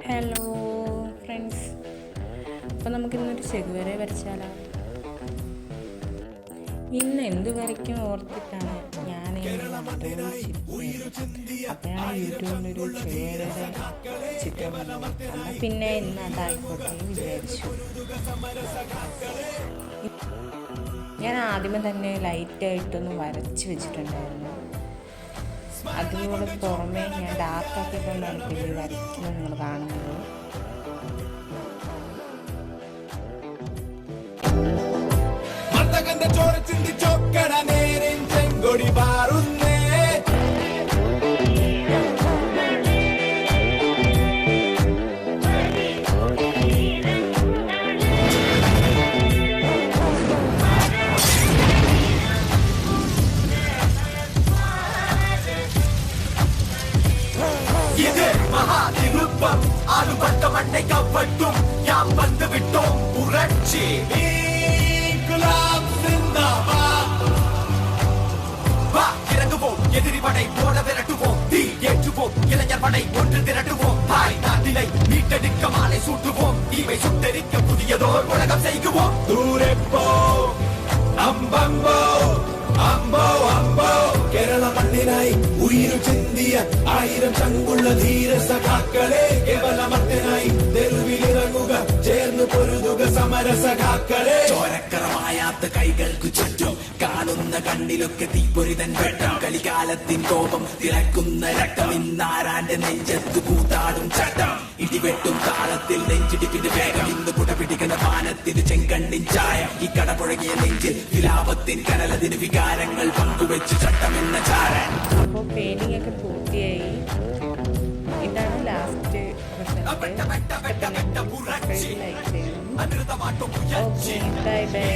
Hello friends, അപ്പോൾ നമുക്കിന്നൊരു ചെകുവര വരച്ചാലോ? ഇന്ന് എന്ത് വരയ്ക്കും ഓർത്തിട്ടാണ് ഞാൻ അപ്പോഴാണ് യൂട്യൂബിലൊരു ചെകുവരയുടെ ചിത്രം എന്നാൽ പിന്നെ ഇന്ന് അതായിക്കോട്ടെ വിചാരിച്ചു. ഞാൻ ആദ്യമേ തന്നെ ലൈറ്റായിട്ടൊന്ന് വരച്ച് വെച്ചിട്ടുണ്ടായിരുന്നു. അതിലൂടെ പുറമേ ഞാൻ ഡാർക്കാക്കിക്കൊണ്ടാണ് ഇപ്പോൾ വരയ്ക്കുന്നത് നിങ്ങൾ കാണുന്നത്. இது மகாதிருப்பம் ஆளுபட்ட மண்ணை கவட்டும் யாம் வந்து விட்டோம் புரட்சி வா இறங்குவோம் எதிரி படை போட விரட்டுவோம் தீ ஏற்றுவோம் இளைஞர் படை ஒன்று திரட்டுவோம் தாய் நாட்டிலை மீட்டெடுக்க மாலை சூட்டுவோம் தீமை சுட்டெரிக்க புதியதோர் உலகம் செய்குவோம் தூரெப்போ அம்பம்போ അമ്പോ അമ്പോ കേരള മണ്ണിനായി ഉയിരു ചിന്തിയ 1000 ചങ്കുള്ള ധീര സഖാക്കളെ കേവലമത്തിനായി തെരുവിലിറങ്ങുക ചേർന്ന് പൊരുതുക സമര സഖാക്കളെ ചോരക്കറമായാത്ത കൈകൾക്കു ചുറ്റും കാണുന്ന കണ്ണിലൊക്കെ തീപ്പൊരിതൻ വെട്ടം കലികാലത്തിൻ കോപം തിളക്കുന്ന രക്തം ഇന്നാരാന്റെ നെഞ്ചത്ത് കൂത്താടും ചട്ടം ഇടിവെട്ടും താളത്തിൽ നെഞ്ചിടിപ്പിന്റെ വേഗം ഇന്ന് കുട പിടിക്കുന്ന പാനത്തിന് ചെങ്കണ്ണിൻ ചായം ഈ കടപുഴകിയ നെഞ്ചിൽ വിലാപത്തിൻ കനലതിന് വികാരങ്ങൾ പങ്കുവെച്ച് ചട്ടമെന്ന ചാരൻ. അപ്പോൾ പെയിന്റിംഗ് ഒക്കെ പൂർത്തിയായി. ഇതാണ് ലാസ്റ്റ് റിസൾട്ട്. ലൈക്ക് ചെയ്യണം. Bye bye.